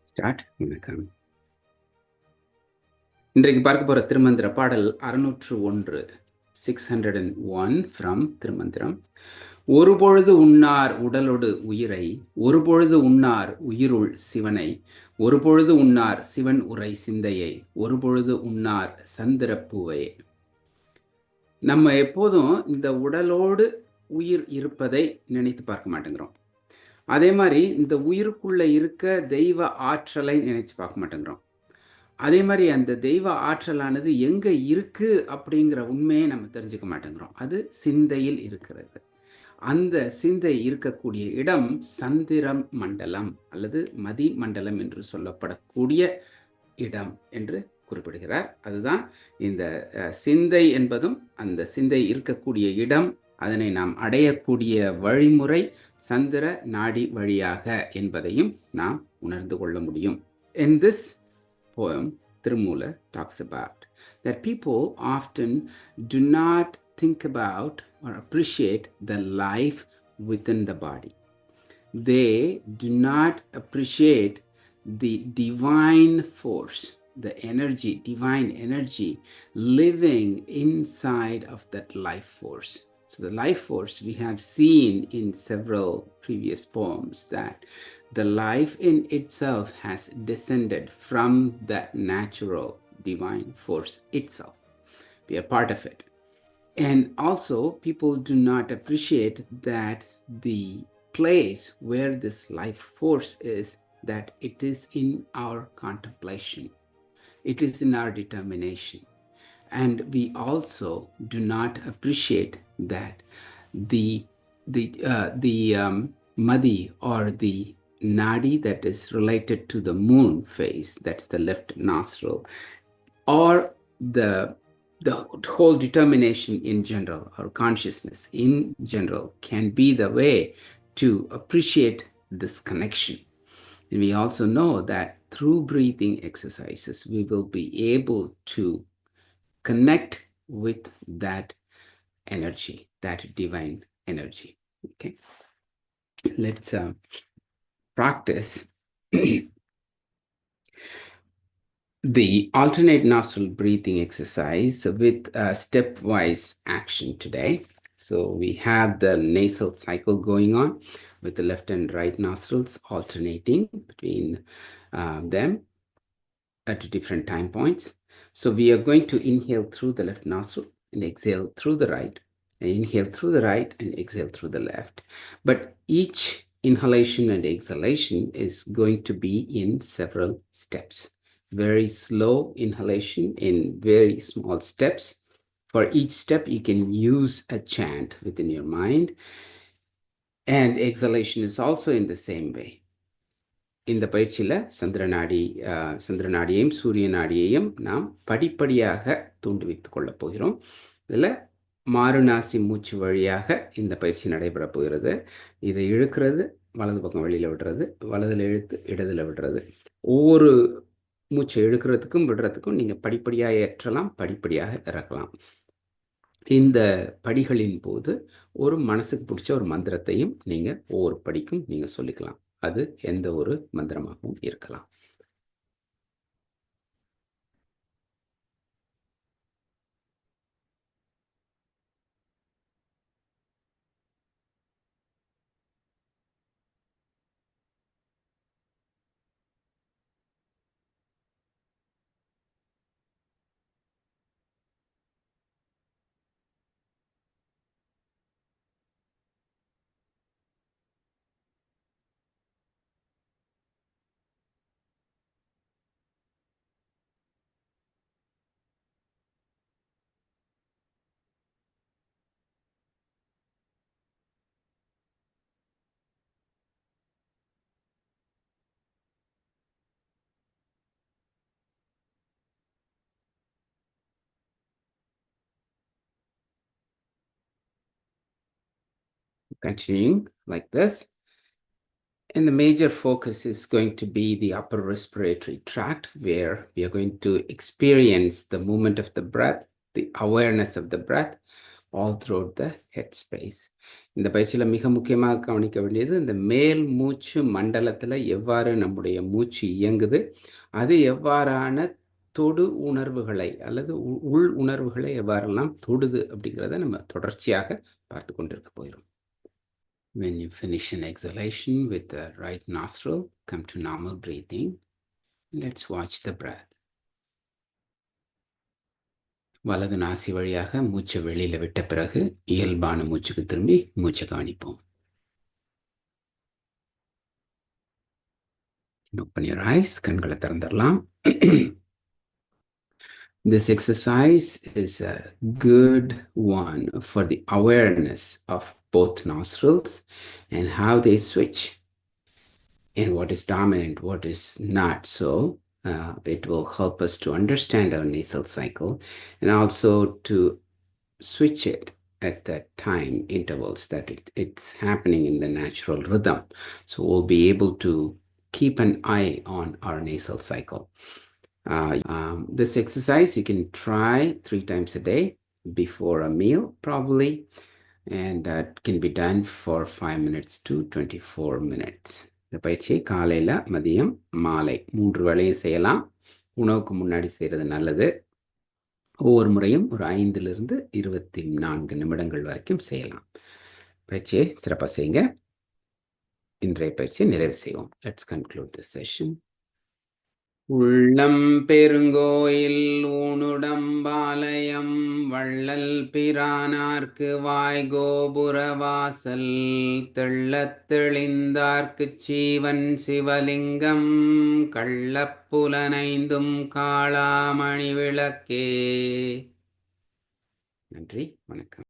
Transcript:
Start. வணக்கம். இன்றைக்கு பார்க்க போற திருமந்திர பாடல் 601, 601 ஃப்ரம் திருமந்திரம். ஒரு பொழுது உண்ணார் உடலொடு உயிரை, ஒரு பொழுது உண்ணார் உயிருள் சிவனை, ஒரு பொழுது உண்ணார் சிவன் உரை சிந்தையை, ஒரு பொழுது உண்ணார் சந்திரப்பூவை. நம்ம எப்போதும் இந்த உடலோடு உயிர் இருப்பதை நினைத்து பார்க்க மாட்டேங்கிறோம். அதே மாதிரி இந்த உயிருக்குள்ள இருக்க தெய்வ ஆற்றலை நினைச்சு பார்க்க மாட்டேங்கிறோம். அதே மாதிரி அந்த தெய்வ ஆற்றலானது எங்க இருக்கு அப்படிங்கிற உண்மையை நம்ம தெரிஞ்சுக்க மாட்டேங்கிறோம். அது சிந்தையில் இருக்கிறது. அந்த சிந்தை இருக்கக்கூடிய இடம் சந்திரம் மண்டலம் அல்லது மதி மண்டலம் என்று சொல்லப்படக்கூடிய இடம் என்று குறிப்பிடுகிறார். அதுதான் இந்த சிந்தை என்பதும் அந்த சிந்தை இருக்கக்கூடிய இடம், அதனை நாம் அடையக்கூடிய வழிமுறை சந்திர நாடி வழியாக என்பதையும் நாம் உணர்ந்து கொள்ள முடியும். In this poem, Tirumoola talks about that people often do not think about or appreciate the life within the body. They do not appreciate the divine force, the energy, divine energy living inside of that life force. So the life force we have seen in several previous poems that the life in itself has descended from that natural divine force itself. We are part of it. And also people do not appreciate that the place where this life force is, that it is in our contemplation. It is in our determination. And we also do not appreciate that the madi or the nadi that is related to the moon phase, that's the left nostril, or the whole determination in general, or consciousness in general, can be the way to appreciate this connection. And we also know that through breathing exercises, we will be able to connect with that energy, that divine energy. Okay, let's practice the alternate nostril breathing exercise with a stepwise action today. So we have the nasal cycle going on with the left and right nostrils alternating between them at different time points. So we are going to inhale through the left nostril and exhale through the right, and inhale through the right and exhale through the left. But each inhalation and exhalation is going to be in several steps. Very slow inhalation in very small steps. For each step, you can use a chant within your mind. And exhalation is also in the same way. இந்த பயிற்சியில் சந்திரநாடியையும் சூரிய நாடியையும் நாம் படிப்படியாக தூண்டுவித்துக் கொள்ளப் போகிறோம். இதில் மாறுநாசி மூச்சு வழியாக இந்த பயிற்சி நடைபெற போகிறது. இதை இழுக்கிறது, வலது பக்கம் வெளியில் விடுறது, வலதில் இழுத்து இடதில் விடுறது. ஒவ்வொரு மூச்சை இழுக்கிறதுக்கும் விடுறதுக்கும் நீங்கள் படிப்படியாக ஏற்றலாம், படிப்படியாக இறக்கலாம். இந்த படிகளின் போது ஒரு மனசுக்கு பிடிச்ச ஒரு மந்திரத்தையும் நீங்கள் ஒவ்வொரு படிக்கும் நீங்கள் சொல்லிக்கலாம். அது எந்த ஒரு மந்திரமாகவும் இருக்கலாம். Continuing like this. And the major focus is going to be the upper respiratory tract, where we are going to experience the movement of the breath, the awareness of the breath, all throughout the head space. இந்த பயிற்சியில் மிக முக்கியமாக கவனிக்க வேண்டியது இந்த மேல் மூச்சு மண்டலத்தில் எவ்வாறு நம்முடைய மூச்சு இயங்குது, அது எவ்வாறான தொடு உணர்வுகளை அல்லது உள் உணர்வுகளை எவ்வாறெல்லாம் தொடுது அப்படிங்கிறத நம்ம தொடர்ச்சியாக பார்த்து கொண்டிருக்க போகிறோம். When you finish an exhalation with the right nostril, come to normal breathing. Let's watch the breath. வலது நாசி வழியாக மூச்சை வெளியில விட்ட பிறகு இயல்பான மூச்சுக்கு திரும்பி மூச்சை கவனிப்போம். Open your eyes. கண்களை திறந்துடலாம். This exercise is a good one for the awareness of both nostrils and how they switch and what is dominant, what is not. So it will help us to understand our nasal cycle and also to switch it at the time intervals that it's happening in the natural rhythm. So we'll be able to keep an eye on our nasal cycle. This exercise you can try 3 times a day before a meal probably, and it can be done for 5 minutes to 24 minutes. இந்த பயிற்சியை காலையில் மதியம் மாலை 3 வேளையும் செய்யலாம். உணவுக்கு முன்னாடி செய்கிறது நல்லது. ஒவ்வொரு முறையும் ஒரு 5லிருந்து 24 நிமிடங்கள் வரைக்கும் செய்யலாம். பயிற்சியை சிறப்பாக செய்யுங்க. இன்றைய பயிற்சியை நிறைவு செய்வோம். Let's conclude this session. உள்ளம் பெருங்கோயில் ஊனுடம்பாலயம் வள்ளல் பிரானார்க்கு வாய்கோபுரவாசல் தெள்ளத் தெளிந்தார்க்கு சீவன் சிவலிங்கம் கள்ளப்புலனைந்தும் காளாமணி விளக்கே. நன்றி, வணக்கம்.